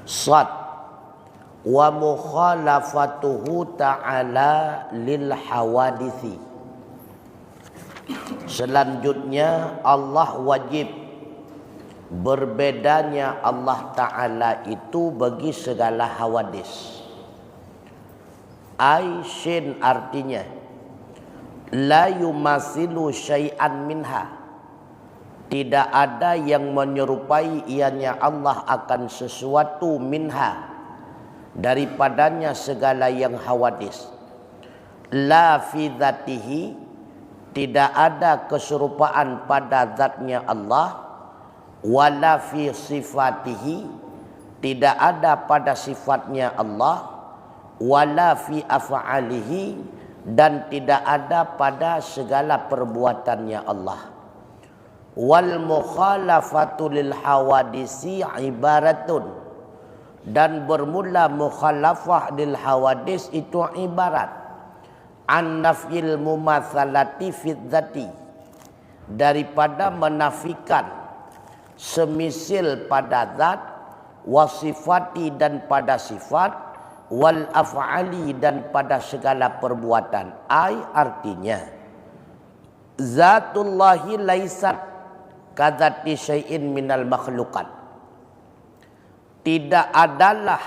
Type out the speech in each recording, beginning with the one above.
Sad wa mukhalafatuhu ta'ala lil hawadithi. Selanjutnya Allah wajib berbedanya Allah Ta'ala itu bagi segala hawadis. Aishin artinya la yumasilu syai'an minha, tidak ada yang menyerupai ianya Allah akan sesuatu minha, daripadanya segala yang hawadis. La fi dzatihi, tidak ada keserupaan pada zatnya Allah. Wala fi sifatihi, tidak ada pada sifatnya Allah. Wala fi af'alihi, dan tidak ada pada segala perbuatannya Allah. Wal mukhalafatu lil hawadisi ibaratun, dan bermula mukhalafah lil hawadis itu ibarat an nafyil mumatsalati fid dzati, daripada menafikan semisil pada zat, wasifati dan pada sifat, wal af'ali dan pada segala perbuatan. Artinya zatullahi laisat kadzati syai'in minal makhluqat, tidak adalah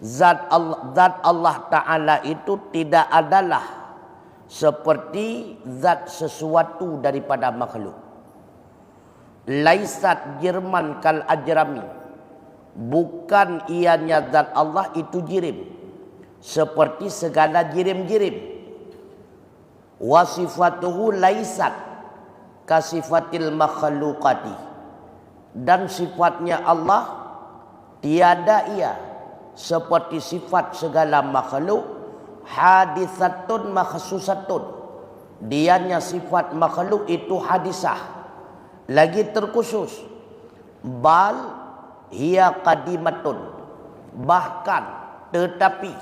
zat Allah Ta'ala itu tidak adalah seperti zat sesuatu daripada makhluk. Laisat jirman kal ajrami, bukan ianya zat Allah itu jirim seperti segala jirim-jirim. Wasifatuhu laisat kasifatil makhluqati, dan sifatnya Allah tiada ia seperti sifat segala makhluk. Hadisatun makhsusatun, dianya sifat makhluk itu hadisah, lagi terkhusus. Bal hiya qadimatun, bahkan tetapi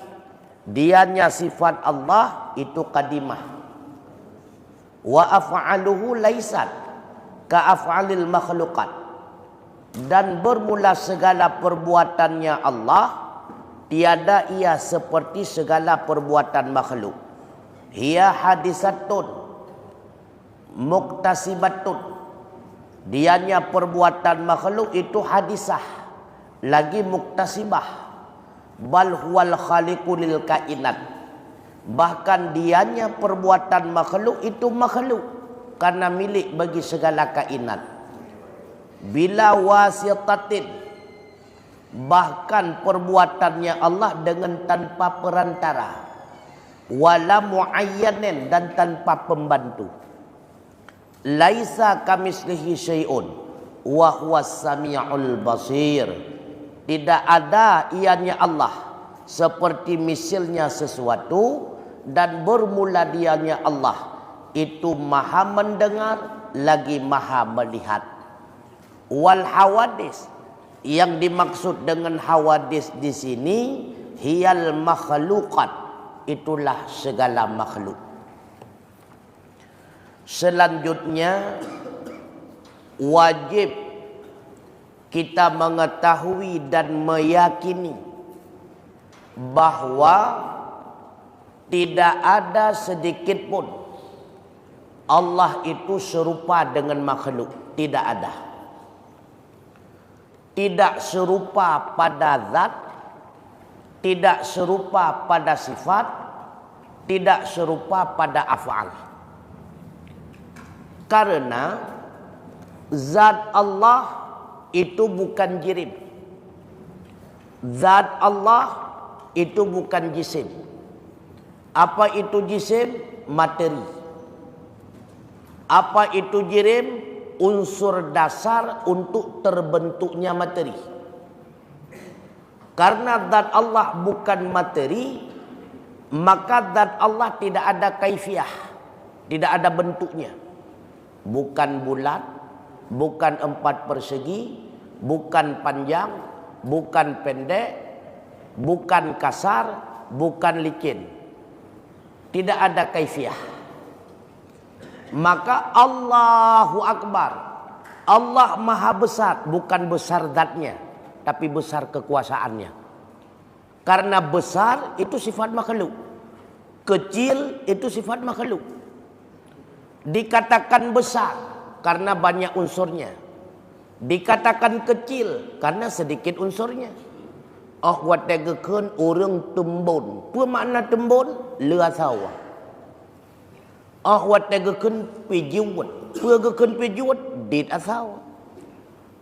dianya sifat Allah itu qadimah. Wa af'aluhu laisat ka af'alil makhluqat, dan bermula segala perbuatannya Allah tiada ia seperti segala perbuatan makhluk. Hiya hadisatun muktasibatun, dianya perbuatan makhluk itu hadisah lagi muktasibah. Bal huwal khaliqu lil kainat, bahkan dianya perbuatan makhluk itu makhluk karena milik bagi segala kainat. Bila wasitatin, bahkan perbuatannya Allah dengan tanpa perantara. Wala muayyanin, dan tanpa pembantu. Laisa kamislihi syai'un wa huwas sami'ul basir, tidak ada ianya Allah seperti misalnya sesuatu, dan bermula dianya Allah itu maha mendengar lagi maha melihat. Wal hawadis, yang dimaksud dengan hawadis di sini hiyal makhluqat, itulah segala makhluk. Selanjutnya wajib kita mengetahui dan meyakini bahwa tidak ada sedikit pun Allah itu serupa dengan makhluk. Tidak ada. Tidak serupa pada zat, tidak serupa pada sifat, tidak serupa pada af'al. Karena zat Allah itu bukan jirim. Zat Allah itu bukan jisim. Apa itu jisim? Materi. Apa itu jirim? Unsur dasar untuk terbentuknya materi. Karena zat Allah bukan materi, maka zat Allah tidak ada kaifiah, tidak ada bentuknya. Bukan bulat, bukan empat persegi, bukan panjang, bukan pendek, bukan kasar, bukan licin. Tidak ada kaifiah. Maka Allahu Akbar, Allah maha besar, bukan besar zatnya, tapi besar kekuasaannya. Karena besar itu sifat makhluk, kecil itu sifat makhluk. Dikatakan besar karena banyak unsurnya, dikatakan kecil karena sedikit unsurnya. Oh wategekeun urang tembon. Apa makna tembon? Lea sawah. Oh wategekeun pijuwet. Pegekeun pijuwet dit asawa.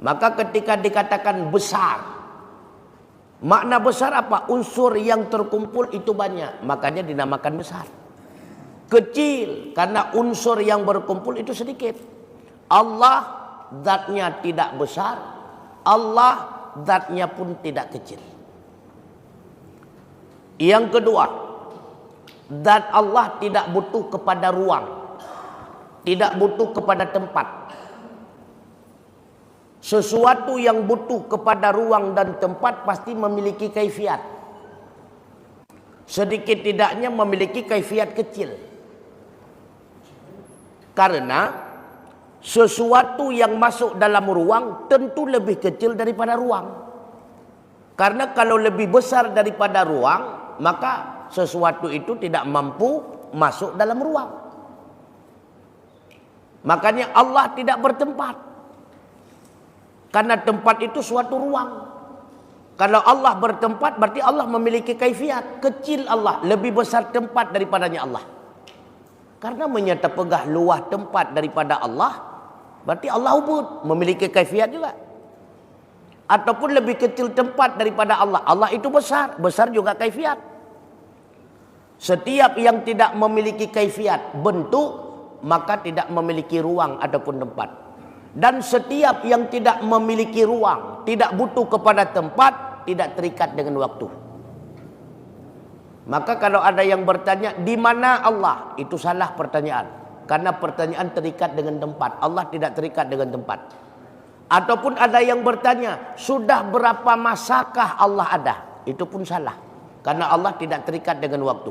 Maka ketika dikatakan besar, makna besar apa? Unsur yang terkumpul itu banyak, makanya dinamakan besar. Kecil karena unsur yang berkumpul itu sedikit. Allah zatnya tidak besar, Allah zatnya pun tidak kecil. Yang kedua, zat Allah tidak butuh kepada ruang, tidak butuh kepada tempat. Sesuatu yang butuh kepada ruang dan tempat pasti memiliki kaifiat. Sedikit tidaknya memiliki kaifiat kecil. Karena sesuatu yang masuk dalam ruang tentu lebih kecil daripada ruang. Karena kalau lebih besar daripada ruang, maka sesuatu itu tidak mampu masuk dalam ruang. Makanya Allah tidak bertempat. Karena tempat itu suatu ruang. Kalau Allah bertempat berarti Allah memiliki kaifiat. Kecil Allah, lebih besar tempat daripadanya Allah. Karena menyatapegah luah tempat daripada Allah, berarti Allah ubud, memiliki kaifiat juga. Ataupun lebih kecil tempat daripada Allah, Allah itu besar, besar juga kaifiat. Setiap yang tidak memiliki kaifiat bentuk, maka tidak memiliki ruang ataupun tempat. Dan setiap yang tidak memiliki ruang, tidak butuh kepada tempat, tidak terikat dengan waktu. Maka kalau ada yang bertanya, di mana Allah? Itu salah pertanyaan. Karena pertanyaan terikat dengan tempat. Allah tidak terikat dengan tempat. Ataupun ada yang bertanya, sudah berapa masakah Allah ada? Itu pun salah. Karena Allah tidak terikat dengan waktu.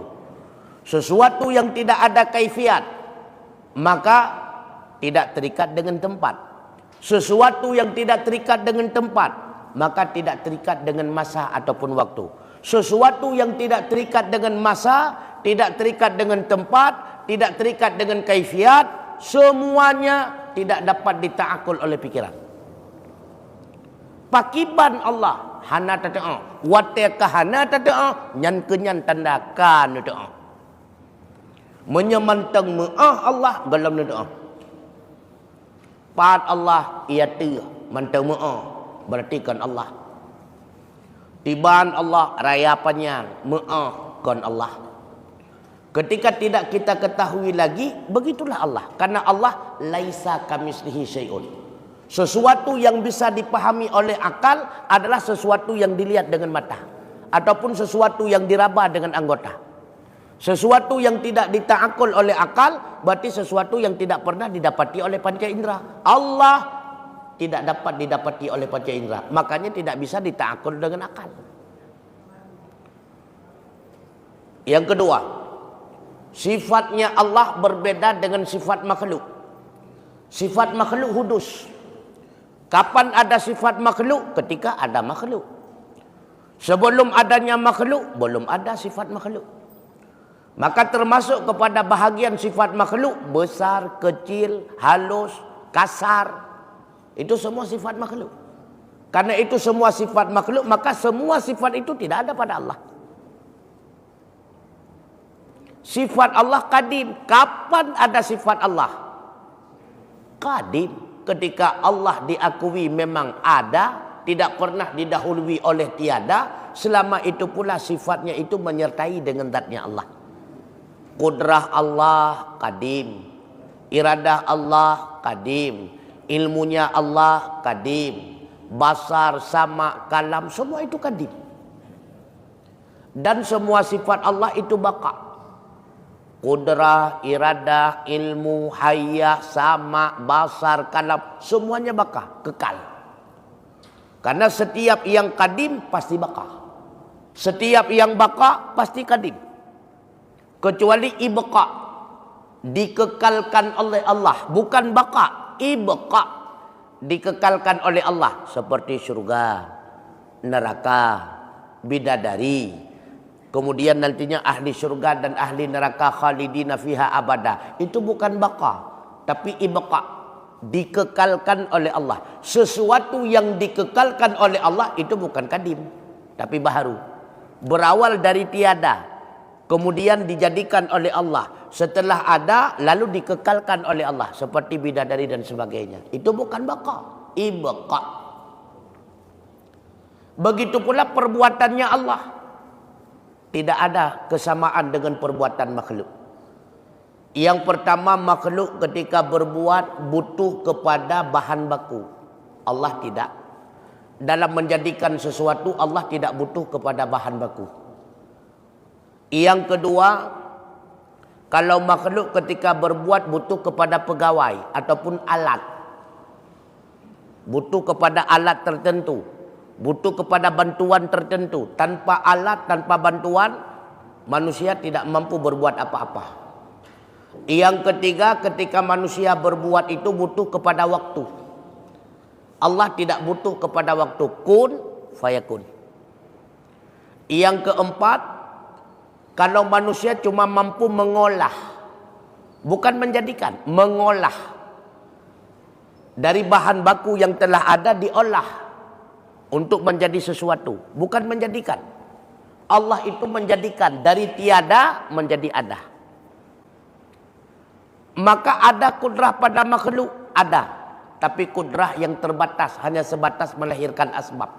Sesuatu yang tidak ada kaifiat, maka tidak terikat dengan tempat. Sesuatu yang tidak terikat dengan tempat, maka tidak terikat dengan masa ataupun waktu. Sesuatu yang tidak terikat dengan masa, tidak terikat dengan tempat, tidak terikat dengan kaifiat, semuanya tidak dapat dita'akul oleh pikiran. Pakiban Allah hana tata'a, wateka hana tata'a, nyan kenyan tandakan tata'a. Menyemantang ma'ah Allah dalam tata'a. Pat Allah ia tu mantang ma'ah, berarti kan Allah. Tiban Allah raya panjang, maafkan Allah. Ketika tidak kita ketahui lagi, begitulah Allah. Karena Allah laisa kamitslihi syai'un. Sesuatu yang bisa dipahami oleh akal adalah sesuatu yang dilihat dengan mata, ataupun sesuatu yang diraba dengan anggota. Sesuatu yang tidak dita'akul oleh akal berarti sesuatu yang tidak pernah didapati oleh panca indera. Allah tidak dapat didapati oleh panca indera, makanya tidak bisa dita'akul dengan akal. Yang kedua, sifatnya Allah berbeda dengan sifat makhluk. Sifat makhluk hudus. Kapan ada sifat makhluk? Ketika ada makhluk. Sebelum adanya makhluk, belum ada sifat makhluk. Maka termasuk kepada bahagian sifat makhluk, besar, kecil, halus, kasar. Itu semua sifat makhluk. Karena itu semua sifat makhluk, maka semua sifat itu tidak ada pada Allah. Sifat Allah qadim. Kapan ada sifat Allah? Qadim. Ketika Allah diakui memang ada, tidak pernah didahului oleh tiada, selama itu pula sifatnya itu menyertai dengan zatnya Allah. Qudrah Allah qadim. Iradah Allah qadim. Ilmunya Allah qadim. Basar, sama, kalam, semua itu qadim. Dan semua sifat Allah itu baqa. Qudrah, iradah, ilmu, hayya, sama, basar, kalam, semuanya baqa, kekal. Karena setiap yang qadim pasti baqa. Setiap yang baqa pasti qadim. Kecuali ibqa, dikekalkan oleh Allah, bukan baqa. Ibqa, dikekalkan oleh Allah, seperti surga, neraka, bidadari. Kemudian nantinya ahli surga dan ahli neraka khalidina fiha abada. Itu bukan baqa, tapi ibqa. Dikekalkan oleh Allah. Sesuatu yang dikekalkan oleh Allah itu bukan kadim, tapi baharu. Berawal dari tiada, kemudian dijadikan oleh Allah. Setelah ada, lalu dikekalkan oleh Allah. Seperti bidadari dan sebagainya. Itu bukan baqa, ibqa. Begitu pula perbuatannya Allah. Tidak ada kesamaan dengan perbuatan makhluk. Yang pertama, makhluk ketika berbuat butuh kepada bahan baku. Allah tidak. Dalam menjadikan sesuatu, Allah tidak butuh kepada bahan baku. Yang kedua, kalau makhluk ketika berbuat butuh kepada pegawai ataupun alat. Butuh kepada alat tertentu. Butuh kepada bantuan tertentu. Tanpa alat, tanpa bantuan, manusia tidak mampu berbuat apa-apa. Yang ketiga, ketika manusia berbuat itu butuh kepada waktu. Allah tidak butuh kepada waktu. Kun fayakun. Yang keempat, kalau manusia cuma mampu mengolah, bukan menjadikan, mengolah. Dari bahan baku yang telah ada diolah untuk menjadi sesuatu, bukan menjadikan. Allah itu menjadikan dari tiada menjadi ada. Maka ada kudrah pada makhluk, ada. Tapi kudrah yang terbatas, hanya sebatas melahirkan asbab.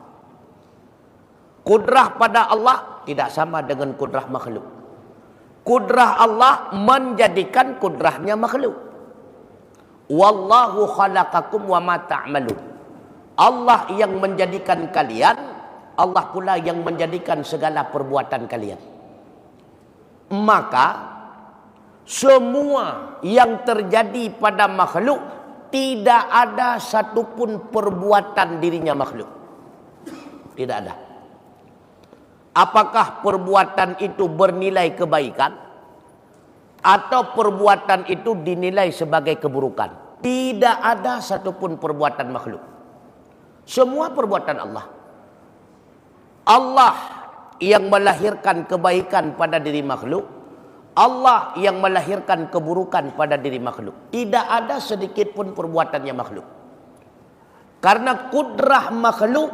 Kudrah pada Allah tidak sama dengan kudrah makhluk. Kudrah Allah menjadikan kudrahnya makhluk. Wallahu khalaqakum wa ma ta'malun. Allah yang menjadikan kalian, Allah pula yang menjadikan segala perbuatan kalian. Maka semua yang terjadi pada makhluk, tidak ada satupun perbuatan dirinya makhluk. Tidak ada. Apakah perbuatan itu bernilai kebaikan atau perbuatan itu dinilai sebagai keburukan? Tidak ada satupun perbuatan makhluk. Semua perbuatan Allah. Allah yang melahirkan kebaikan pada diri makhluk. Allah yang melahirkan keburukan pada diri makhluk. Tidak ada sedikit pun perbuatannya makhluk. Karena kudrah makhluk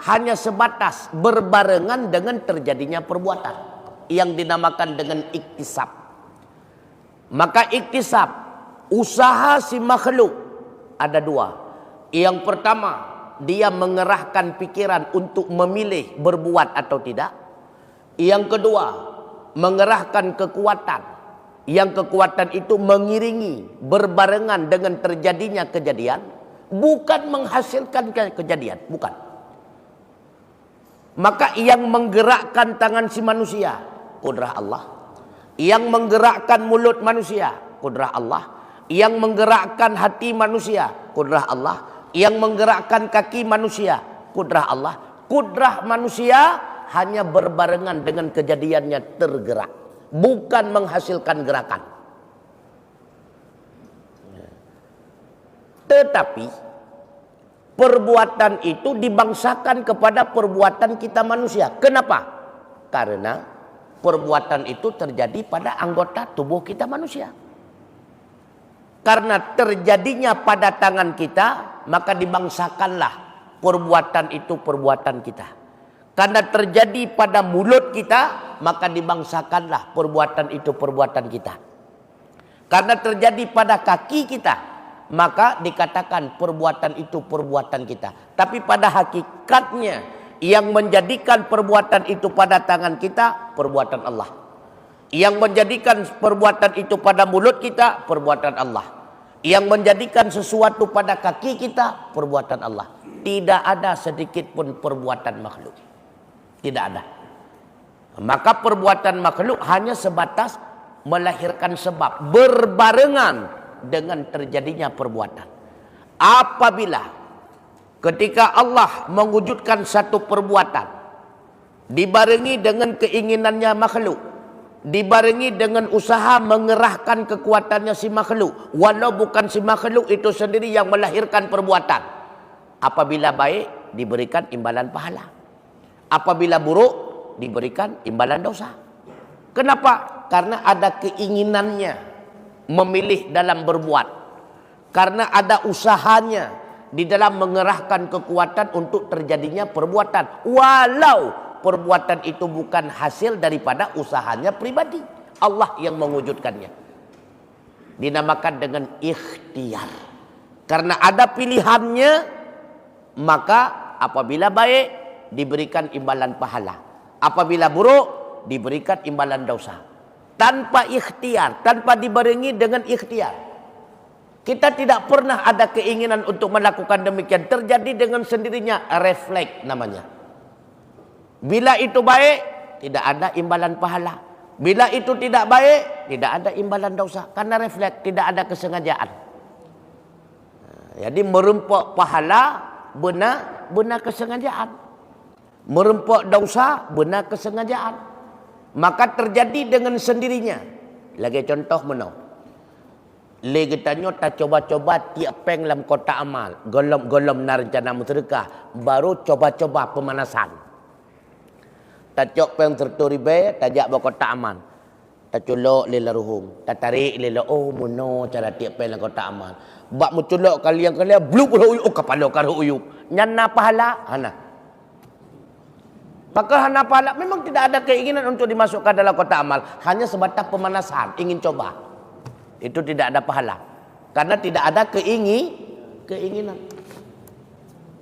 hanya sebatas berbarengan dengan terjadinya perbuatan. Yang dinamakan dengan iktisab. Maka iktisab, usaha si makhluk ada dua. Yang pertama, dia mengerahkan pikiran untuk memilih berbuat atau tidak. Yang kedua, mengerahkan kekuatan. Yang kekuatan itu mengiringi, berbarengan dengan terjadinya kejadian. Bukan menghasilkan kejadian, bukan. Maka yang menggerakkan tangan si manusia, kudrah Allah. Yang menggerakkan mulut manusia, kudrah Allah. Yang menggerakkan hati manusia, kudrah Allah. Yang menggerakkan kaki manusia, kudrah Allah. Kudrah manusia hanya berbarengan dengan kejadiannya tergerak, bukan menghasilkan gerakan. Tetapi perbuatan itu dibangsakan kepada perbuatan kita manusia. Kenapa? Karena perbuatan itu terjadi pada anggota tubuh kita manusia. Karena terjadinya pada tangan kita, maka dibangsakanlah perbuatan itu perbuatan kita. Karena terjadi pada mulut kita, maka dibangsakanlah perbuatan itu perbuatan kita. Karena terjadi pada kaki kita, maka dikatakan perbuatan itu perbuatan kita. Tapi pada hakikatnya, yang menjadikan perbuatan itu pada tangan kita, perbuatan Allah. Yang menjadikan perbuatan itu pada mulut kita, perbuatan Allah. Yang menjadikan sesuatu pada kaki kita, perbuatan Allah. Tidak ada sedikit pun perbuatan makhluk. Tidak ada. Maka perbuatan makhluk hanya sebatas melahirkan sebab, berbarengan dengan terjadinya perbuatan. Apabila ketika Allah mewujudkan satu perbuatan dibarengi dengan keinginannya makhluk, dibarengi dengan usaha mengerahkan kekuatannya si makhluk, walau bukan si makhluk itu sendiri yang melahirkan perbuatan, apabila baik diberikan imbalan pahala, Apabila buruk, diberikan imbalan dosa. Kenapa? Karena ada keinginannya memilih dalam berbuat. Karena ada usahanya di dalam mengerahkan kekuatan untuk terjadinya perbuatan. Walau perbuatan itu bukan hasil daripada usahanya pribadi. Allah yang mewujudkannya. Dinamakan dengan ikhtiar. Karena ada pilihannya, maka apabila baik diberikan imbalan pahala. Apabila buruk diberikan imbalan dosa. Tanpa ikhtiar, tanpa dibarengi dengan ikhtiar. Kita tidak pernah ada keinginan untuk melakukan demikian. Terjadi dengan sendirinya, refleks namanya. Bila itu baik, tidak ada imbalan pahala. Bila itu tidak baik, tidak ada imbalan dosa. Karena refleks, tidak ada kesengajaan. Jadi merempok pahala, benar kesengajaan. Merempok dosa, benar kesengajaan. Maka terjadi dengan sendirinya. Lagi contoh mana? Lagi tanya tak coba-coba tiap peng dalam kotak amal. Golom-golom narjana musyrikah. Baru coba-coba pemanasan. Tak cok peng terturi be, tajak bawa kotak amal. Tak culok lila ruhum. Tak tarik lila, oh mono cara tiap peng dalam kotak amal. Bak menculok kalian bluk uyuk, oh kepala karo uyuk. Nyana pahala, hana. Maka hana pahala, memang tidak ada keinginan untuk dimasukkan dalam kotak amal. Hanya sebatas pemanasan, ingin coba. Itu tidak ada pahala. Karena tidak ada keinginan.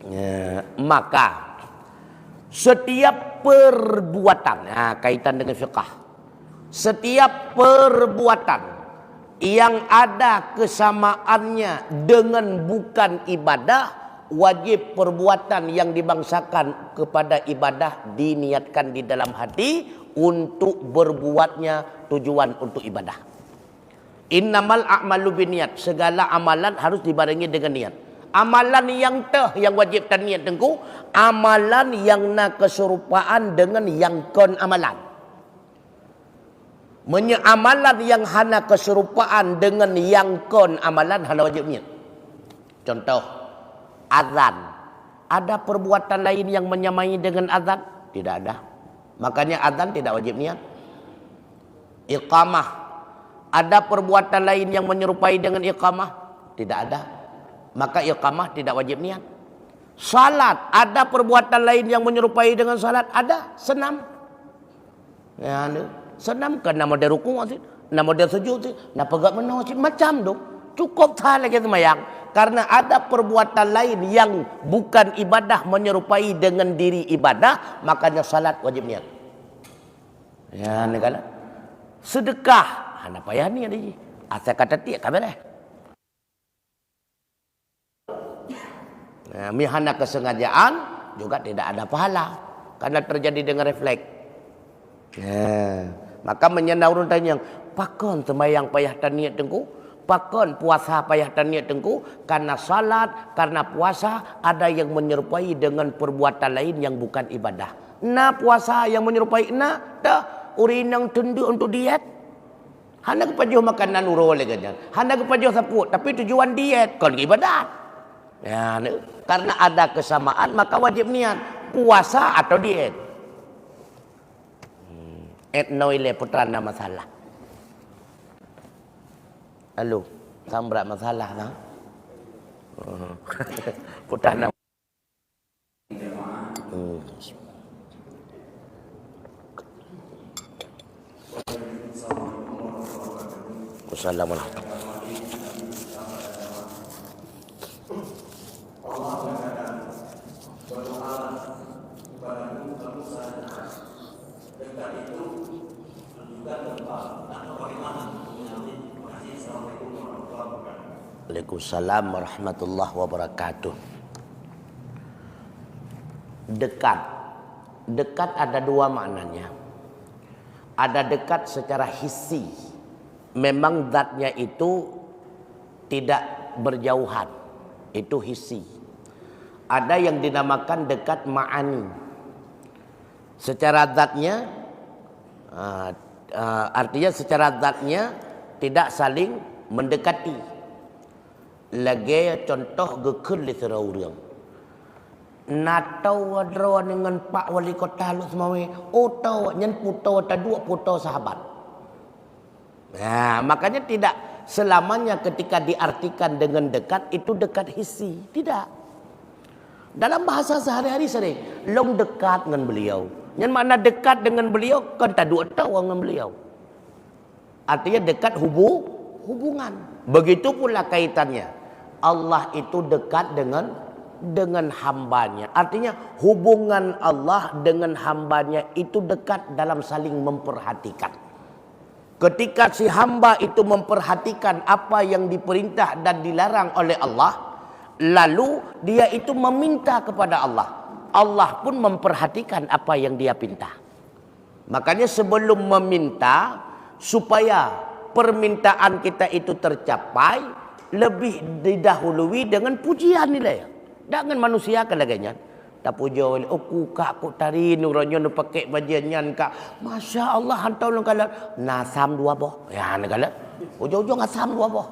Ya, maka setiap perbuatan, nah, kaitan dengan fiqh. Setiap perbuatan yang ada kesamaannya dengan bukan ibadah, wajib perbuatan yang dibangsakan kepada ibadah diniatkan di dalam hati untuk berbuatnya tujuan untuk ibadah. Innamal a'malu binniat, segala amalan harus dibarengi dengan niat. Amalan yang yang wajib dan niat tengku, amalan yang nak keserupaan dengan yang kon amalan. Amalan yang hana keserupaan dengan yang kon amalan hana wajib niat. Contoh, azan. Ada perbuatan lain yang menyamai dengan azan? Tidak ada. Makanya azan tidak wajib niat. Iqamah. Ada perbuatan lain yang menyerupai dengan iqamah? Tidak ada. Maka iqamah tidak wajib niat. Salat. Ada perbuatan lain yang menyerupai dengan salat? Ada. Senam. Ya, senam kan nama dia rukuk, nama dia sujud, nama pegak menang, macam tu. Cukup tak lagi semayang. Karena ada perbuatan lain yang bukan ibadah menyerupai dengan diri ibadah, makanya salat wajib niat. Ya, negala. Sedekah, hana payah ni ada. Asal kata tiak kabar dah. Mihana kesengajaan juga tidak ada pahala karena terjadi dengan refleks. Ya. Maka menyendaurun tanya, pakon sembahyang payah dan niat tengku? Pakon puasa payah dan niat tengku? Karena salat, karena puasa ada yang menyerupai dengan perbuatan lain yang bukan ibadah. Nah puasa yang menyerupai dah urinang tendu untuk diet. Hanya kepajuh makanan urol lagi. Hanya kepajuh saput, tapi tujuan diet kon ibadat. Ya, karena ada kesamaan maka wajib niat puasa atau diet. Etnoile putrana masalah. Halo, sambrak masalah nah. Putrana. Wassalamualaikum. Waalaikumsalam warahmatullahi wabarakatuh. Dekat. Dekat ada dua maknanya. Ada dekat secara hissi. Memang zatnya itu tidak berjauhan. Itu hissi. Ada yang dinamakan dekat ma'ani. Secara zatnya, artinya secara zatnya tidak saling mendekati. Lagi contoh gekun li serau urang. Natau wadro dengan Pak Wali Kota lu semawi. Otau nyen puto ta dua puto sahabat. Nah, makanya tidak selamanya ketika diartikan dengan dekat itu dekat hissi. Tidak. Dalam bahasa sehari-hari sering long dekat dengan beliau. Yang makna dekat dengan beliau kan tak dua tahu dengan beliau. Artinya dekat hubungan. Begitu pula kaitannya. Allah itu dekat dengan hambanya. Artinya hubungan Allah dengan hambanya itu dekat dalam saling memperhatikan. Ketika si hamba itu memperhatikan apa yang diperintah dan dilarang oleh Allah, lalu dia itu meminta kepada Allah. Allah pun memperhatikan apa yang dia minta. Makanya sebelum meminta, supaya permintaan kita itu tercapai, lebih didahului dengan pujian nilai. Jangan manusia kalaganya. Tak puja oleh aku kak aku tari nuranyo nu pakai bajian kak. Masya Allah hantau lang kalat. Nasam dua boh. Ya negala. Ujung-ujung asam dua boh.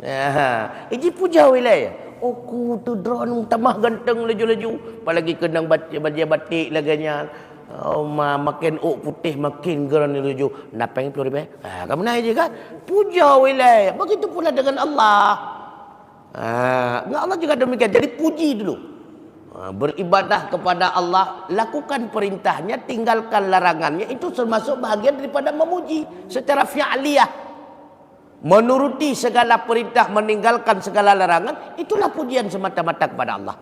Ya, ini puja wilayah. Aku tu drone tamah ganteng laju-laju. Apalagi kenang baju batik laganya. Oh, makin putih makin geran laju. Napeng puluh ribu. Kamu naik je kan? Puja wilayah. Begitu pula dengan Allah. Allah juga demikian. Jadi puji dulu. Beribadah kepada Allah, lakukan perintahnya, tinggalkan larangannya. Itu termasuk bahagian daripada memuji secara fi'liyah. Menuruti segala perintah, meninggalkan segala larangan, itulah pujian semata-mata kepada Allah.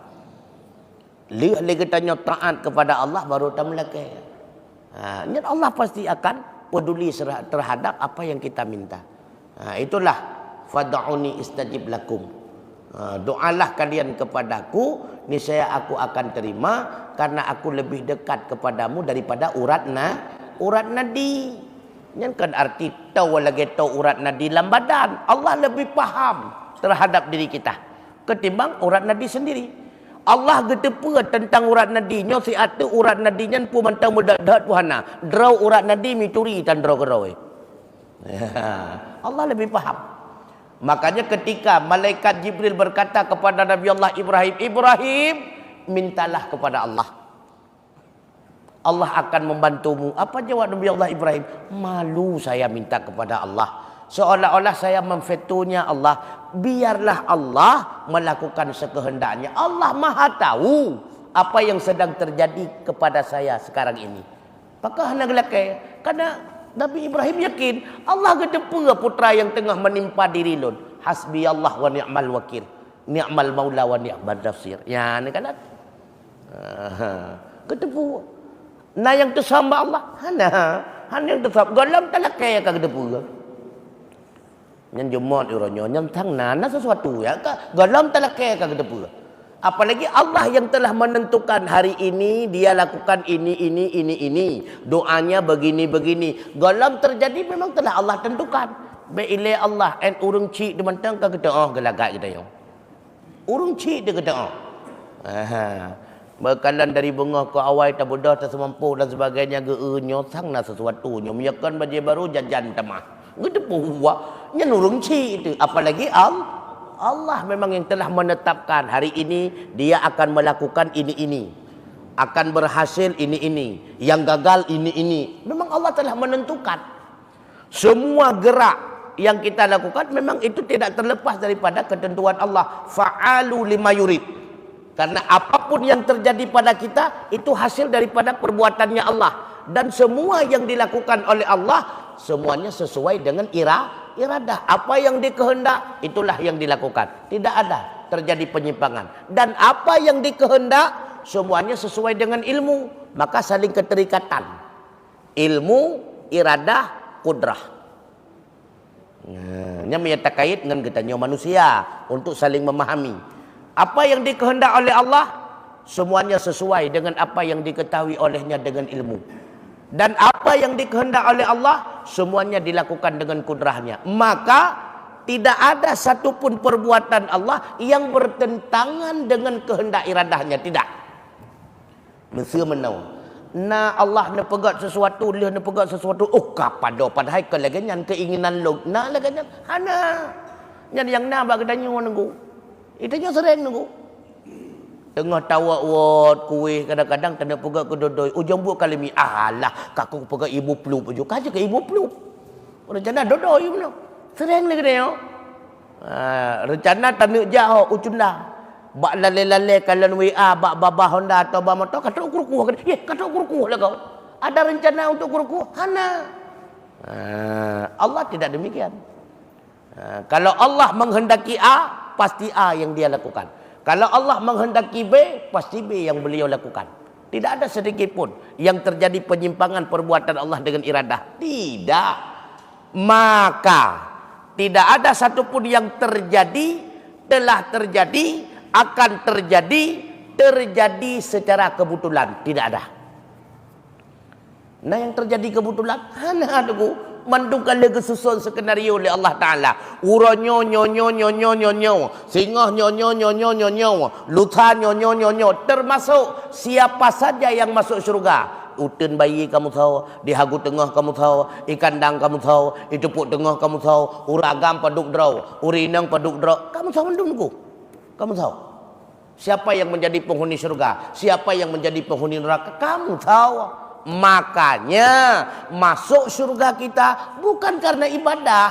Lihat lagi tanya taat kepada Allah baru tamlake. Allah pasti akan peduli terhadap apa yang kita minta. Itulah fad'uni istajib lakum. Doalah kalian kepadaku, niscaya aku akan terima, karena aku lebih dekat kepadamu daripada urat nadi. Yang kan arti tahu lagi tahu urat nadi dalam badan. Allah lebih faham terhadap diri kita ketimbang urat nadi sendiri. Allah getepa tentang urat nadinya, si atu urat nadinya pun mentang mudah-dah Tuhana. Draw urat nadi mituri tan draw kerau. Allah lebih faham. Makanya ketika malaikat Jibril berkata kepada Nabi Allah Ibrahim, Ibrahim, mintalah kepada Allah. Allah akan membantumu. Apa jawab Nabi Allah Ibrahim? Malu saya minta kepada Allah. Seolah-olah saya memfetunya Allah. Biarlah Allah melakukan sekehendaknya. Allah maha tahu apa yang sedang terjadi kepada saya sekarang ini. Maka hendak lakai. Karena Nabi Ibrahim yakin Allah gedepa putra yang tengah menimpa diri lun. Hasbi Allah wa ni'mal wakil. Ni'mal maula wa ni'mal nasir. Ya, ni kan? Gedepa. Nah yang tersamba Allah. Hana yang tersamba. Galam talakai ka gedepa. Yang jemot uronyo, yang tang nana sesuatu ya. Galam talakai ka gedepa. Apalagi Allah yang telah menentukan hari ini dia lakukan ini. Doanya begini. Galam terjadi memang telah Allah tentukan. Baiklah Allah and urung cik di mentang ka kita gelagak kita yo. Urung cik dia kata bekalan dari bunga ke awai tak bodoh tak semampu dan sebagainya nyosang na sesuatu nyomiakan baju baru jajan tamah. Gedepu wa nya urung cik itu. Apalagi Allah memang yang telah menetapkan hari ini dia akan melakukan ini. Akan berhasil ini. Yang gagal ini. Memang Allah telah menentukan. Semua gerak yang kita lakukan memang itu tidak terlepas daripada ketentuan Allah. Fa'alu lima yurid. Karena apapun yang terjadi pada kita itu hasil daripada perbuatannya Allah. Dan semua yang dilakukan oleh Allah semuanya sesuai dengan iradah. Apa yang dikehendak itulah yang dilakukan. Tidak ada terjadi penyimpangan. Dan apa yang dikehendak semuanya sesuai dengan ilmu. Maka saling keterikatan. Ilmu, iradah, kudrah. Yang terkait dengan ketanya manusia untuk saling memahami. Apa yang dikehendak oleh Allah semuanya sesuai dengan apa yang diketahui olehnya dengan ilmu. Dan apa yang dikehendak oleh Allah semuanya dilakukan dengan kudrahnya. Maka tidak ada satupun perbuatan Allah yang bertentangan dengan kehendak iradahnya. Tidak. Mesti menau. Na Allah nak pegat sesuatu, dia nak pegat sesuatu. Oh kapada padahal kelaganyan keinginan lo. Na laganyan hana. Yang na bagi tanya nunggu. Itunya sering nunggu. Tengah tawak wot kuih kadang-kadang kena pegang ke dodoi. Ujung buat kali mi. Alah, kakak pegang ibu pelup je. Kaja ke ibu pelup. Rencana dodoi mana? Sering lagi dia. Rencana tanuk jauh ucunda. Bak lale-lale kalian WA, bak babah Honda atau bak motor, kata ukur-ukur. Kata ukur-ukur lah kau. Ada rencana untuk ukur-ukur? Hana. Allah tidak demikian. Kalau Allah menghendaki A, pasti A yang dia lakukan. Kalau Allah menghendaki B, pasti B yang beliau lakukan. Tidak ada sedikit pun yang terjadi penyimpangan perbuatan Allah dengan iradah. Tidak. Maka tidak ada satupun yang terjadi, telah terjadi, akan terjadi secara kebetulan. Tidak ada. Nah yang terjadi kebetulan, hana tu mandungkan lagi susun skenario oleh Allah Taala. Ura nyo nyo nyo nyo nyo nyo nyo, singah nyo nyo nyo nyo nyo nyo, luta nyo nyo nyo nyo. Termasuk siapa saja yang masuk syurga. Utun bayi kamu tahu, di hagu tengah kamu tahu, ikan dang kamu tahu, itu puk tengah kamu tahu, uragam paduk draw, urinang paduk draw. Kamu tahu mendungku. Kamu tahu. Siapa yang menjadi penghuni syurga, siapa yang menjadi penghuni neraka, kamu tahu. Makanya masuk surga kita bukan karena ibadah,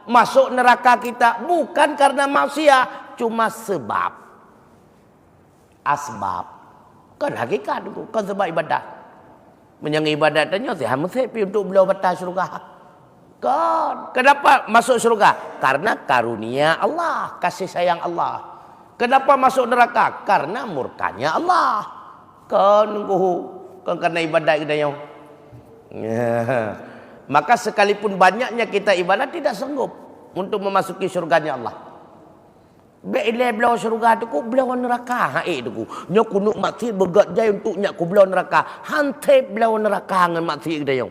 masuk neraka kita bukan karena maksiat, cuma sebab, asbab. Kan hakikat itu, kan sebab ibadah. Menyang ibadat tanya saya mesti untuk beliau batas surga. Kan kenapa masuk surga? Karena karunia Allah, kasih sayang Allah. Kenapa masuk neraka? Karena murkanya Allah. Kan karena ibadat kita yang maka sekalipun banyaknya kita ibadat tidak sanggup untuk memasuki surganya Allah. Bila belau surga tu ku belau neraka haik tu ku. Nya kunuk maksi begat jai untuk nyak ku belau neraka. Hantai belau neraka ngan maksi kita yang.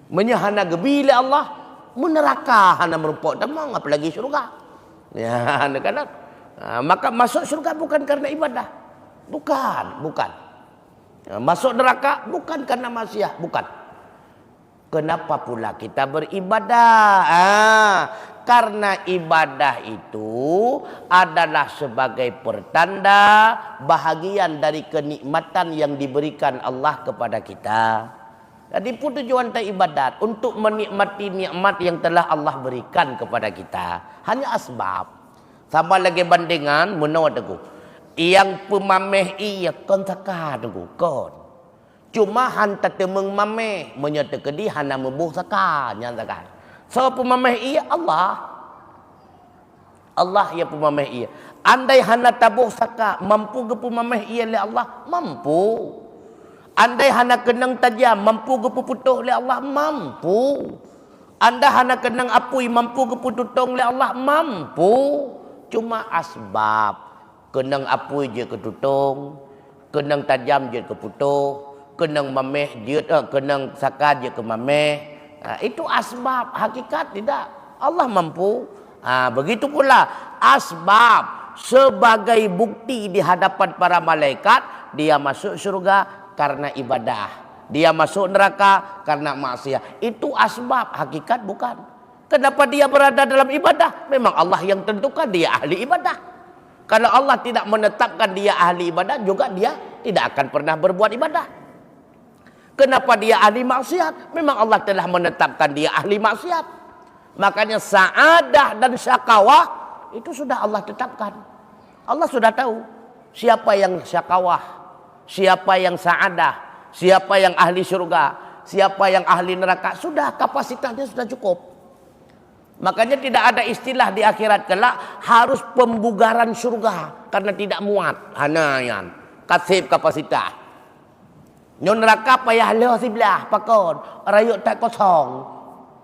Menyahana gebila Allah meneraka hana merupok tamang apalagi surga. Ya, kan? Maka masuk surga bukan karena ibadah. Bukan. Masuk neraka bukan karena maksiat, bukan. Kenapa pula kita beribadah? Karena ibadah itu adalah sebagai pertanda bahagian dari kenikmatan yang diberikan Allah kepada kita. Jadi tujuan ibadat untuk menikmati nikmat yang telah Allah berikan kepada kita. Hanya asbab. Sama lagi bandingan menawar teguh. Yang pemameh ia kontaka tu kon. Cuma hantar temeng mameh menyatakan di hana mebuh saka nyatakan. So pemameh ia Allah. Allah ya pemameh ia. Andai hana tabuh saka mampu ke pemameh ia oleh Allah? Mampu. Andai hana kenang tajam mampu ke putuh oleh Allah? Mampu. Anda hana kenang apui mampu ke pututong oleh Allah? Mampu. Cuma asbab. Kenang apui je ke tutong, kenang tajam je ke putuh, kenang mameh je, kenang saka je ke mameh. Itu asbab, hakikat tidak. Allah mampu. Begitu pula asbab sebagai bukti di hadapan para malaikat, dia masuk surga karena ibadah. Dia masuk neraka karena maksiat. Itu asbab, hakikat bukan. Kenapa dia berada dalam ibadah? Memang Allah yang tentukan dia ahli ibadah. Kalau Allah tidak menetapkan dia ahli ibadah, juga dia tidak akan pernah berbuat ibadah. Kenapa dia ahli maksiat? Memang Allah telah menetapkan dia ahli maksiat. Makanya sa'adah dan syakawah itu sudah Allah tetapkan. Allah sudah tahu siapa yang syakawah, siapa yang sa'adah, siapa yang ahli surga, siapa yang ahli neraka. Sudah kapasitasnya sudah cukup. Makanya tidak ada istilah di akhirat kelak harus pembugaran surga karena tidak muat. Hanayan kasih kapasitas. Nyon neraka payah leh sebelah pakon. Rayuk tak kosong.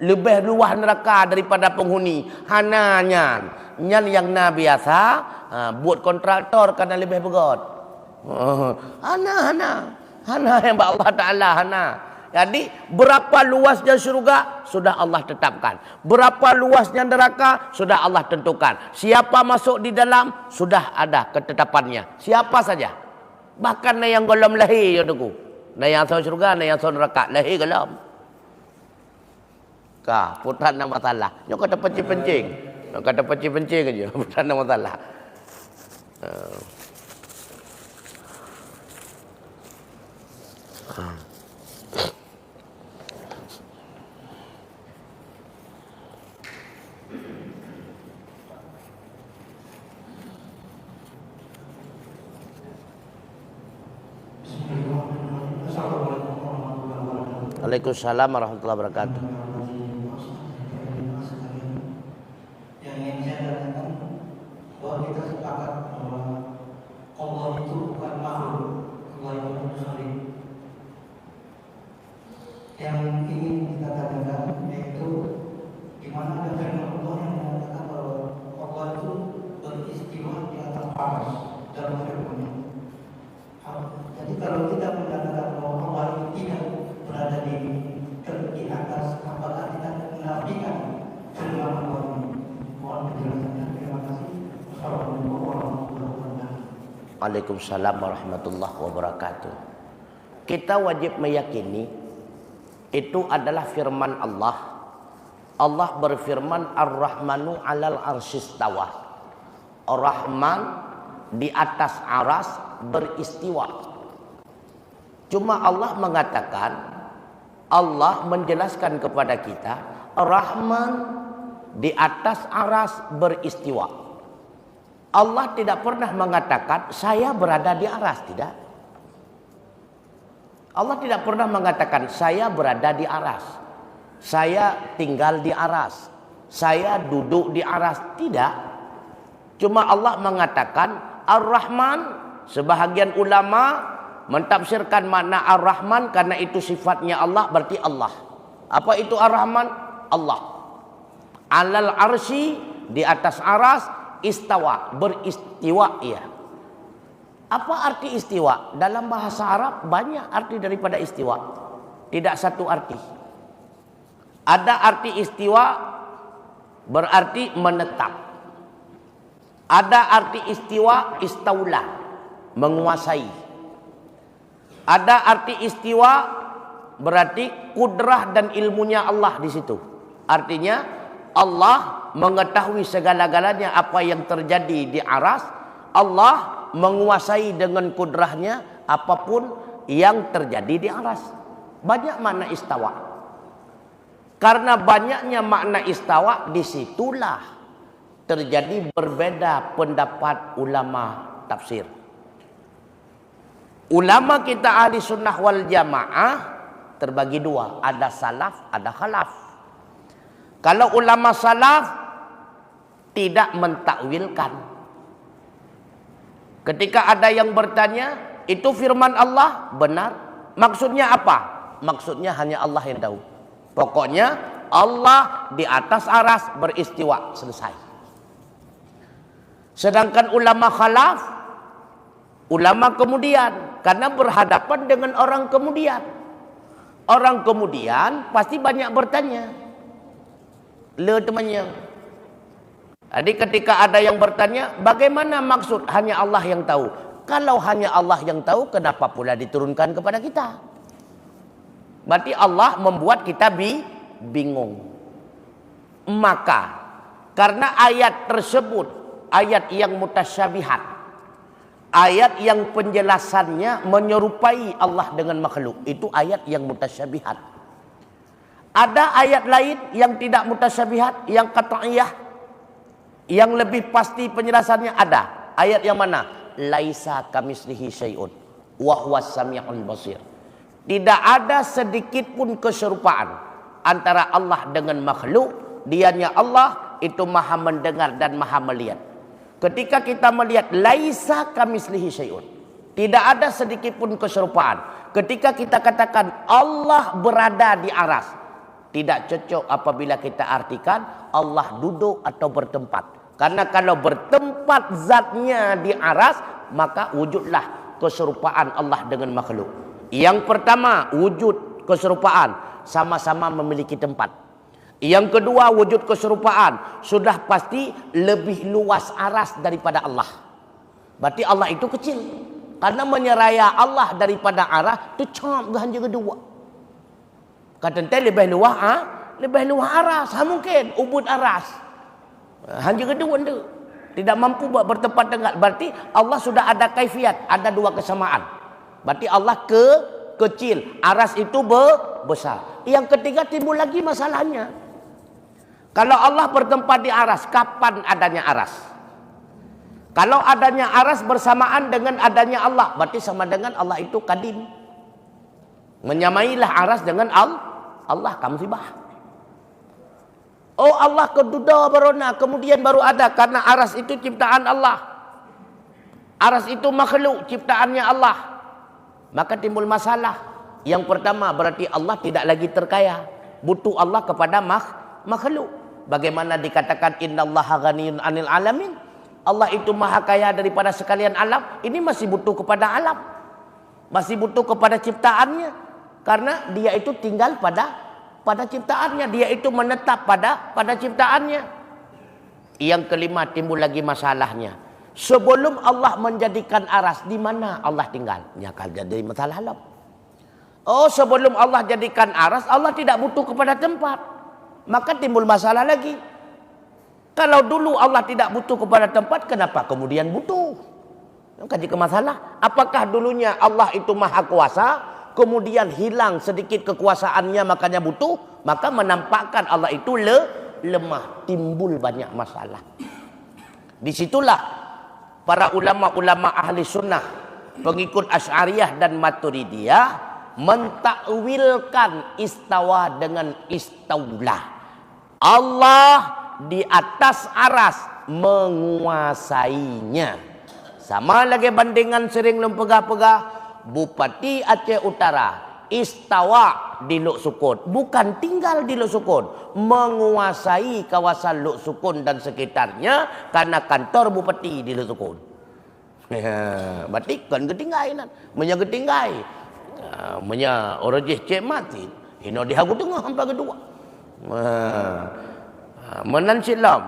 Lebih luas neraka daripada penghuni. Hananyan. Nyan yang na biasa buat kontraktor karena lebih begot. Hana yang Allah Taala hana. Jadi berapa luasnya surga sudah Allah tetapkan. Berapa luasnya neraka sudah Allah tentukan. Siapa masuk di dalam sudah ada ketetapannya. Siapa saja. Bahkan yang golom lahir ya tuku. Yang masuk surga, yang masuk neraka lahir golom. Kah, putan nama masalah. Nyok kata pencing-pencing. Nyok kata pencing-pencing aja. Putan nama masalah. Waalaikumsalam warahmatullahi wabarakatuh. Yang ingin saya tanyakan bahwa kita sepakat bahwa Allah itu bukan makhluk, Allah itu manusia. Yang ingin kita tanyakan yaitu di mana ada firman Allah yang mengatakan bahwa Allah itu beristiwa di atas aras dalam firman-Nya. Jadi kalau kita menyatakan bahwa Allah itu tidak berada di atas, apakah kita menafikan firman Allah ini? Mohon penjelasannya. Terima kasih. Wassalamualaikum warahmatullahi wabarakatuh. Waalaikumsalam warahmatullahi wabarakatuh. Kita wajib meyakini itu adalah firman Allah. Allah berfirman Ar-Rahmanu 'alal arsyistawa. Ar-Rahman di atas aras beristiwa. Cuma Allah mengatakan, Allah menjelaskan kepada kita, Ar-Rahman di atas aras beristiwa. Allah tidak pernah mengatakan saya berada di aras, tidak. Allah tidak pernah mengatakan saya berada di aras, saya tinggal di aras, saya duduk di aras, tidak. Cuma Allah mengatakan Ar-Rahman. Sebahagian ulama mentafsirkan makna Ar-Rahman karena itu sifatnya Allah, berarti Allah. Apa itu Ar-Rahman? Allah. Alal arsy, di atas aras, istawa, beristiwa ia. Apa arti istiwa? Dalam bahasa Arab banyak arti daripada istiwa. Tidak satu arti. Ada arti istiwa berarti menetap. Ada arti istiwa istaula, menguasai. Ada arti istiwa berarti kudrah dan ilmunya Allah di situ. Artinya Allah mengetahui segala-galanya apa yang terjadi di aras. Allah menguasai dengan kudrahnya apapun yang terjadi di aras. Banyak makna istawa. Karena banyaknya makna istawa, disitulah terjadi berbeda pendapat ulama tafsir. Ulama kita ahli sunnah wal jamaah terbagi dua. Ada salaf, ada khalaf. Kalau ulama salaf tidak mentakwilkan. Ketika ada yang bertanya, itu firman Allah, benar. Maksudnya apa? Maksudnya hanya Allah yang tahu. Pokoknya Allah di atas aras beristiwa, selesai. Sedangkan ulama khalaf, ulama kemudian, karena berhadapan dengan orang kemudian. Orang kemudian pasti banyak bertanya. Le temannya. Jadi ketika ada yang bertanya, bagaimana maksud hanya Allah yang tahu? Kalau hanya Allah yang tahu, kenapa pula diturunkan kepada kita? Berarti Allah membuat kita bingung. Maka karena ayat tersebut ayat yang mutasyabihat, ayat yang penjelasannya menyerupai Allah dengan makhluk, itu ayat yang mutasyabihat. Ada ayat lain yang tidak mutasyabihat, yang qat'iyah, yang lebih pasti penjelasannya ada. Ayat yang mana? Laisa kamitslihi syai'un wa huwas samiul basir. Tidak ada sedikit pun keserupaan antara Allah dengan makhluk. Dianya Allah itu maha mendengar dan maha melihat. Ketika kita melihat laisa kamitslihi syai'un, tidak ada sedikit pun keserupaan. Ketika kita katakan Allah berada di aras, tidak cocok apabila kita artikan Allah duduk atau bertempat. Karena kalau bertempat zatnya di aras, maka wujudlah keserupaan Allah dengan makhluk. Yang pertama, wujud keserupaan, sama-sama memiliki tempat. Yang kedua, wujud keserupaan, sudah pasti lebih luas aras daripada Allah. Berarti Allah itu kecil. Karena menyeraya Allah daripada aras, itu cam hanya kedua. Kata ente lebih luas, lebih luas aras, mungkin ubud aras. Hanya kedua itu. Tidak mampu bertempat dengan. Berarti Allah sudah ada kaifiat, ada dua kesamaan. Berarti Allah kecil, aras itu besar. Yang ketiga timbul lagi masalahnya. Kalau Allah bertempat di aras, kapan adanya aras? Kalau adanya aras bersamaan dengan adanya Allah, berarti sama dengan Allah itu kadim. Menyamailah aras dengan Allah, kamu sibah. Oh Allah keduda barona, kemudian baru ada, karena aras itu ciptaan Allah. Aras itu makhluk ciptaannya Allah. Maka timbul masalah. Yang pertama berarti Allah tidak lagi terkaya. Butuh Allah kepada makhluk. Bagaimana dikatakan innallaha ghaniyun 'anil alamin? Allah itu maha kaya daripada sekalian alam. Ini masih butuh kepada alam. Masih butuh kepada ciptaannya. Karena dia itu tinggal pada ciptaannya. Dia itu menetap pada ciptaannya. Yang kelima timbul lagi masalahnya. Sebelum Allah menjadikan aras, di mana Allah tinggal? Ya kan jadi masalah alam. Oh, sebelum Allah jadikan aras, Allah tidak butuh kepada tempat. Maka timbul masalah lagi. Kalau dulu Allah tidak butuh kepada tempat, kenapa kemudian butuh? Kaji ke masalah. Apakah dulunya Allah itu maha kuasa, kemudian hilang sedikit kekuasaannya makanya butuh, maka menampakkan Allah itu lemah, timbul banyak masalah. Disitulah para ulama-ulama ahli sunnah, pengikut Asy'ariyah dan Maturidiyah, mentakwilkan istawa dengan istaulah. Allah di atas aras menguasainya. Sama lagi bandingan sering lempegah-pegah. Bupati Aceh Utara istawa di Luk Sukun, bukan tinggal di Luk Sukun, menguasai kawasan Luk Sukun dan sekitarnya karena kantor bupati di Luk Sukun. Berarti kan ketinggai, menyagetinggai, orangnya cek mati, hino dihagu tengah hampa kedua. Menan silam,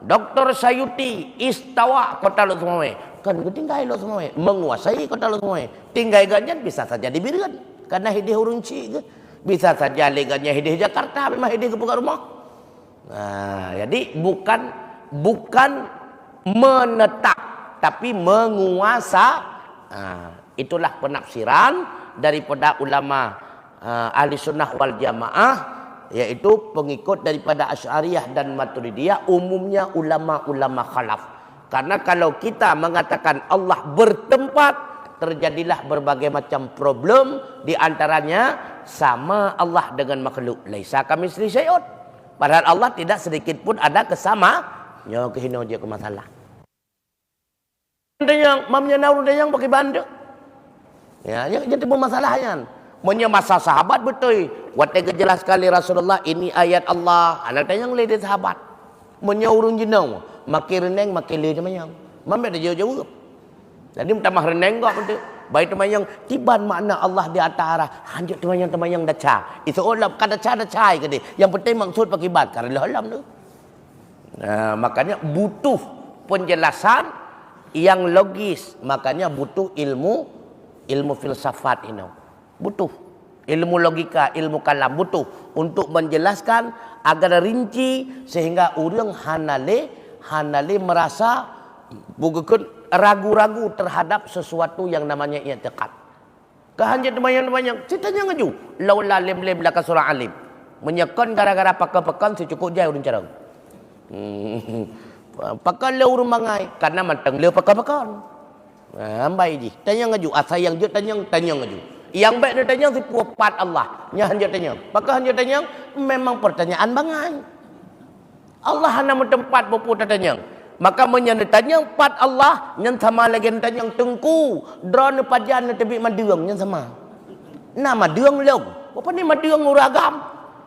Dr. Sayuti istawa kota Luk Sumawe, kan ketinggai Luk Sumawe, menguasai kota Luk Sumawe. Tinggai ganyan bisa saja dibirikan. Karena hidih urunci ke. Bisa saja leganya hidih Jakarta, memang hidih ke buka rumah. Nah, jadi bukan menetap, tapi menguasa. Nah, itulah penafsiran daripada ulama ahli sunnah wal jamaah, yaitu pengikut daripada Asy'ariyah dan Maturidiyah, umumnya ulama-ulama khalaf. Karena kalau kita mengatakan Allah bertempat, terjadilah berbagai macam problem, di antaranya sama Allah dengan makhluk. Laisa kamitslihi syai'un. Padahal Allah tidak sedikit pun ada kesamaannya, kehino dia ke masalah. Yang mamnya naur yang pakai banda. Ya, jadi masalahnya. Punya masa sahabat betul. Waktu jelas sekali Rasulullah ini ayat Allah. Anak yang lede sahabat. Punya urun jenau. Makin reneng makin lede mayang. Mamnya dia jauh-jauh. Jadi minta mah reneng kok betul. Baik temayang tiban makna Allah di atas. Hanjut temayang daca. Itu olah kada daca ke dia. Yang penting maksud pakai bat karena halam tu. Nah, makanya butuh penjelasan yang logis. Makanya butuh ilmu filsafat ini. Butuh ilmu logika, ilmu kalam butuh untuk menjelaskan agar rinci sehingga orang hanale merasa bukan ragu-ragu terhadap sesuatu yang namanya i'tiqad. Kehanjat temayang-temayang, ceritanya ngaju. Laula lem-lem laka surah alim. Menyekon gara-gara pakai-pakan secukup jaya urun carang. Pakai le urun mangai karena manteng le pakai-pakan. Ambai ji. Tanya ngaju, asa yang je tanya ngaju. Yang baik dia tanya si pupat Allah. Nya hanjat tanya. Pakai hanjat tanya memang pertanyaan bangai. Allah hanya tempat bopu tanya. Maka menyandatanya empat Allah yang sama lagi yang tengku drone pajan tebi madeung yang sama. Nah madeung leung. Apa ni madeung uragam?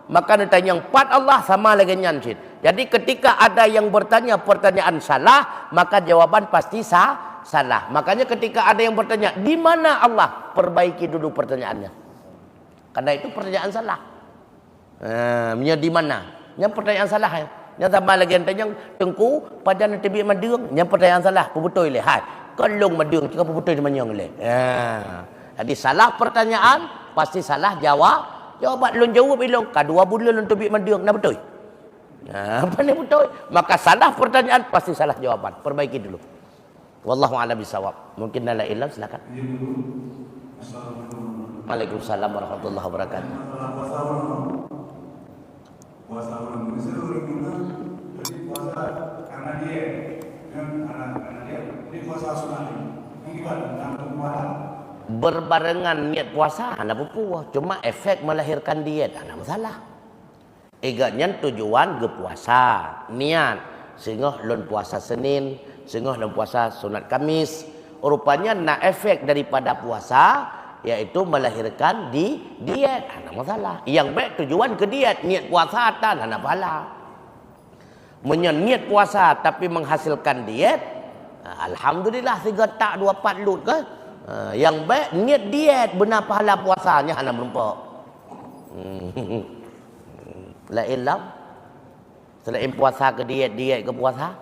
Maka ditanya empat Allah sama lagi nyansit. Jadi ketika ada yang bertanya pertanyaan salah, maka jawaban pasti salah. Makanya ketika ada yang bertanya, di mana Allah? Perbaiki dulu pertanyaannya. Karena itu pertanyaan salah. Di mana? Yang pertanyaan salah ya. Yang tambah lagi yang tanya tengku padan tebi madeung, yang pertanyaan salah betul le. Kalung madeung cakap betul manyang le. Jadi salah pertanyaan pasti salah jawaban lun jawab ilong kadua bulan lun tebi madeung nah betul. Apa ni betul? Maka salah pertanyaan pasti salah jawaban. Perbaiki dulu. Wallahu a'lam bishawab. Mungkin la ilah silakan. Assalamualaikum. Waalaikumsalam warahmatullahi wabarakatuh. Masalah puasa bulan bisa orang bilang jadi puasa karena dia kan karena dia ini puasa sunat ini gimana tentang kemarin Berbarengan niat puasa anda berpuasa, cuma efek melahirkan diet anda masalah. Iganya tujuan ke puasa niat sehingga lon puasa Senin, sehingga lon puasa sunat Kamis. Rupanya nak efek daripada puasa yaitu melahirkan diet anda masalah. Yang baik tujuan ke diet, niat puasa tan anda pahala. Niat puasa tapi menghasilkan diet, alhamdulillah 3 tak 2 4 lut ke. Yang baik niat diet benar pahala puasanya anda berempak. Lain lah. Selain puasa ke diet, diet ke puasa.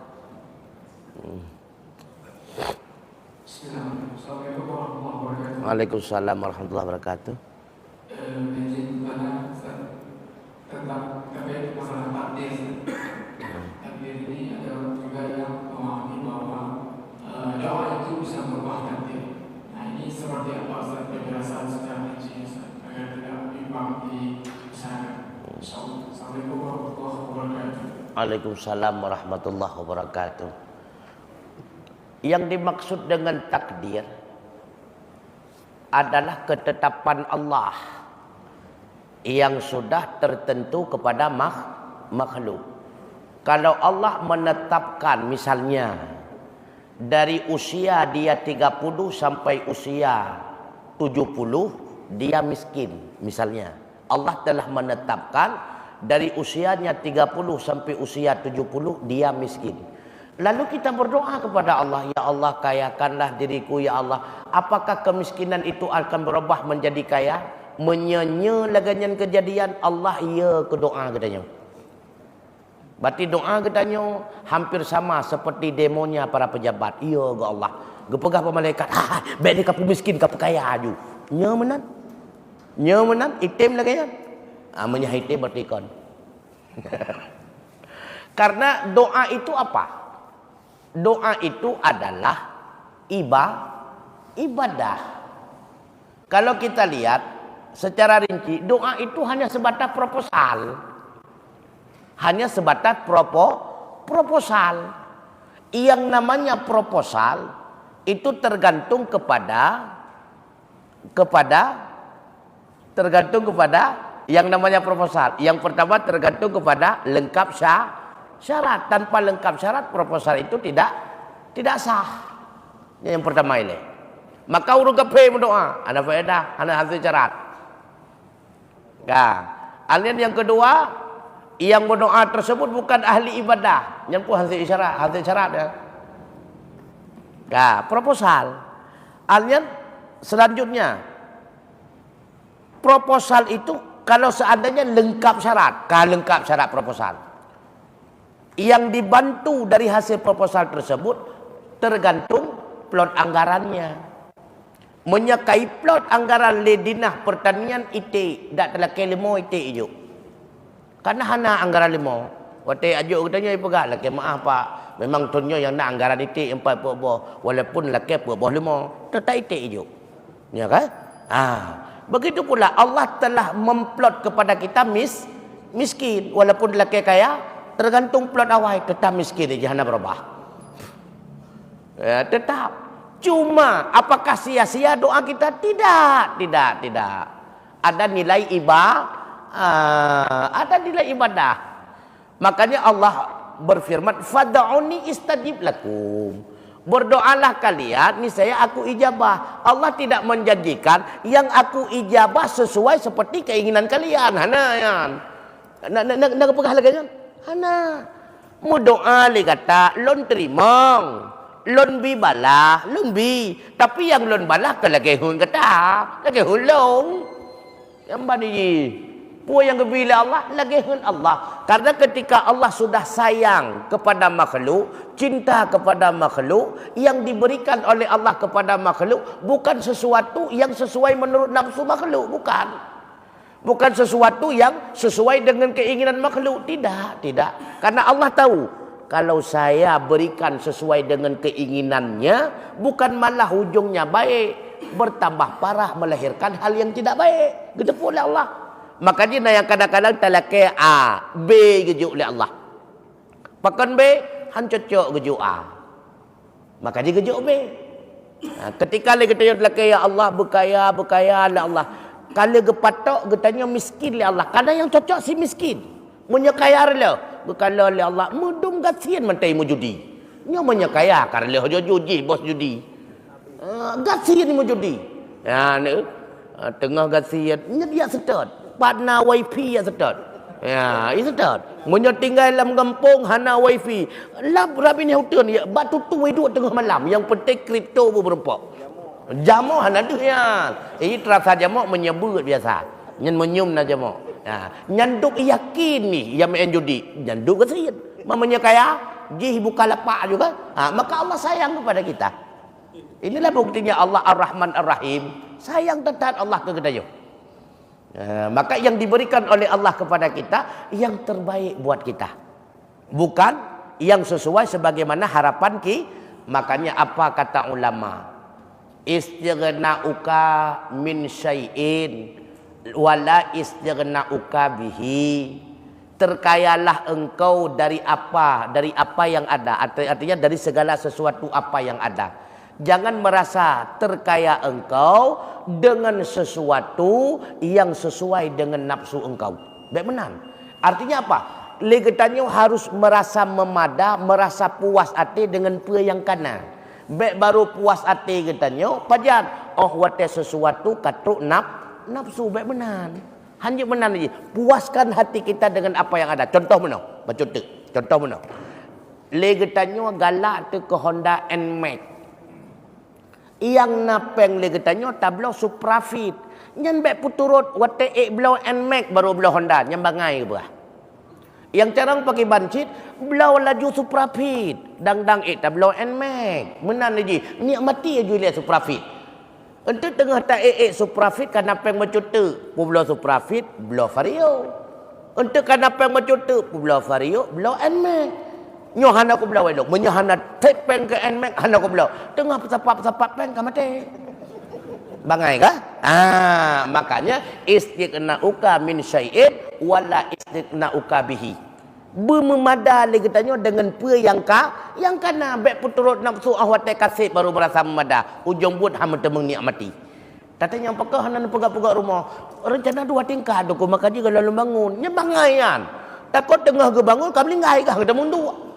Assalamualaikum warahmatullahi wabarakatuh. Waalaikumsalam warahmatullahi wabarakatuh. Izin tanya tentang terkait masalah takdir. Takdir ini ada juga yang memahami bahwa doa itu bisa merubah takdir. Nah ini seperti apa Ustaz penjelasan secara rinci agar tidak bimbang di sana. Assalamualaikum warahmatullahi wabarakatuh. Waalaikumsalam warahmatullahi wabarakatuh. Yang dimaksud dengan takdir adalah ketetapan Allah yang sudah tertentu kepada makhluk. Kalau Allah menetapkan misalnya dari usia dia 30 sampai usia 70 dia miskin misalnya. Allah telah menetapkan dari usianya 30 sampai usia 70 dia miskin. Lalu kita berdoa kepada Allah, ya Allah kayakanlah diriku ya Allah. Apakah kemiskinan itu akan berubah menjadi kaya? Menyenya laganyan kejadian Allah ya ke doa katanya. Berarti doa katanya hampir sama seperti demonya para pejabat. Ya ke Allah. Gepegah malaikat, baik ni kapu miskin kapu kaya aju. Nya menan. Nya menan item laganyan. Amanya item bertikon. Karena doa itu apa? Doa itu adalah ibadah. Kalau kita lihat secara rinci, doa itu hanya sebatas proposal. Hanya sebatas proposal. Yang namanya proposal itu tergantung kepada yang namanya proposal. Yang pertama tergantung kepada lengkap syarat. Tanpa lengkap syarat proposal itu tidak sah. Yang pertama ini. Maka urut kepe berdoa, ada faedah, ada hasil syarat. Nah, alian yang kedua, yang berdoa tersebut bukan ahli ibadah, yang pun hasil syarat ya. Nah, proposal. Alian selanjutnya, proposal itu kalau seandainya lengkap syarat, lengkap syarat proposal. Yang dibantu dari hasil proposal tersebut tergantung plot anggarannya. Menyekai plot anggaran ledinah pertanian ite dak telah kelemo ite ijo. Karena hana anggaran lemo. Wate ajo katanya ipegak laki maaf Pak. Memang tunyo yang nak anggaran ite 4 buah walaupun laki buah lemo tetap ite ijo. Ya kan? Begitu pula Allah telah memplot kepada kita miskin walaupun laki kaya. Tergantung plot awal tetap miskin di jahannam berubah. Ya, tetap. Cuma apakah sia-sia doa kita? Tidak. Ada nilai ibadah. Makanya Allah berfirman, "Fad'uni istajib lakum." Berdoalah kalian, niscaya aku ijabah. Allah tidak menjanjikan yang aku ijabah sesuai seperti keinginan kalian. Nak pegah lagi kan? Hana mu doa li kata lon terima lon bi balah lon bi tapi yang lon balah ke lagi hun kata lagi hun long yang bani puan yang kebila Allah lagi hun Allah karena ketika Allah sudah sayang kepada makhluk cinta kepada makhluk yang diberikan oleh Allah kepada makhluk bukan sesuatu yang sesuai menurut nafsu makhluk bukan sesuatu yang sesuai dengan keinginan makhluk. Tidak. Karena Allah tahu kalau saya berikan sesuai dengan keinginannya, bukan malah ujungnya baik, bertambah parah melahirkan hal yang tidak baik. Gitu pula Allah. Makanya yang kadang-kadang talakai A, B gejuk oleh Allah. Pakan B, han cocok gejuk A. Maka dia gejuk B. Ketika dia kata talakai ya Allah berkaya oleh Allah. Kalau gepatok getanya miskin oleh Allah. Kadang yang cocok si miskin. Menyekaya oleh berkala oleh Allah. Mudum gasian mentai mujudi. Nya menyekaya karena dia judi, bos judi. Gasian ni mujudi. Ya ni tengah gasian nya dia sedot. Padna wifi ya sedot. Ya, itu sedot. Munyo tinggal dalam kampung hana wifi. Lap rabi ni hotel ya batu tu hidup tengah malam. Yang penting kripto berberempok. Jamu hana tu ya. Ini terasa jamu menyebut biasa. Nyen menyum na jamu. Nyanduk yakin ni yang main judi. Nyanduk gasian. Mamanya kaya, jih buka lapak juga. Maka Allah sayang kepada kita. Inilah buktinya Allah Ar-Rahman Ar-Rahim. Sayang tetap Allah ke kita. Maka yang diberikan oleh Allah kepada kita yang terbaik buat kita, bukan yang sesuai sebagaimana harapan kita. Makanya apa kata ulama, istighna'uka min syai'in wala istighna'uka bihi. Terkayalah engkau dari apa yang ada, artinya dari segala sesuatu apa yang ada. Jangan merasa terkaya engkau dengan sesuatu yang sesuai dengan nafsu engkau. Baik benar. Artinya apa? Legetannya harus merasa memada, merasa puas hati dengan apa yang kana. Baik baru puas hati getanya, pajan wate sesuatu katuk nafsu. Baik benar. Hanya benar saja. Puaskan hati kita dengan apa yang ada. Contoh mana? Contoh mana? Legetannya galak tu ke Honda NMAX. Yang napeng legetannya tablo Suprafit. Nyan baik puturut wate belau NMAX baru belau Honda. Nyan bangai ke. Yang carang pakai bancit belau laju Suprafit. Dang-dang tablo NMAX. Menan lagi. Nikmati aja lihat Suprafit. Untuk tengah tak Suprafit kan apa yang mencuta. Belau Suprafit, belau Vario. Untuk kan apa yang mencuta. Belau Vario, belau NMAX. Nyo hana ko belau elok. Menyo hana tepeng ke NMAX hana ko belau. Tengah pesapa peng ka mate. Bangai kah? Makanya istighna'uka min syai'in wala istighna'uka bihi. Bermemada lagi katanya dengan apa yang kana baik puturut nafsu ahwate kasih baru berasa memada. Ujung buat hama temeng nikmati. Tatanya apakah hana pegak-pegak rumah. Rencana 2 tingkat aku maka dia kalau bangun. Nya bangaian. Takut tengah ke bangun kami ngai kah kita mundur.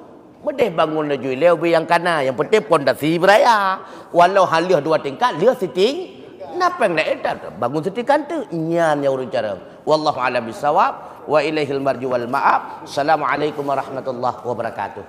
Medeh bangun laju leo yang kana yang penting pondasi beraya. Walau halih 2 tingkat dia siting. Napa nak edat bangun setingkat tu nyan yang urut cara. Wallahu a'lam bissawab wa ilaihil marju wal ma'ab. Assalamualaikum warahmatullahi wabarakatuh.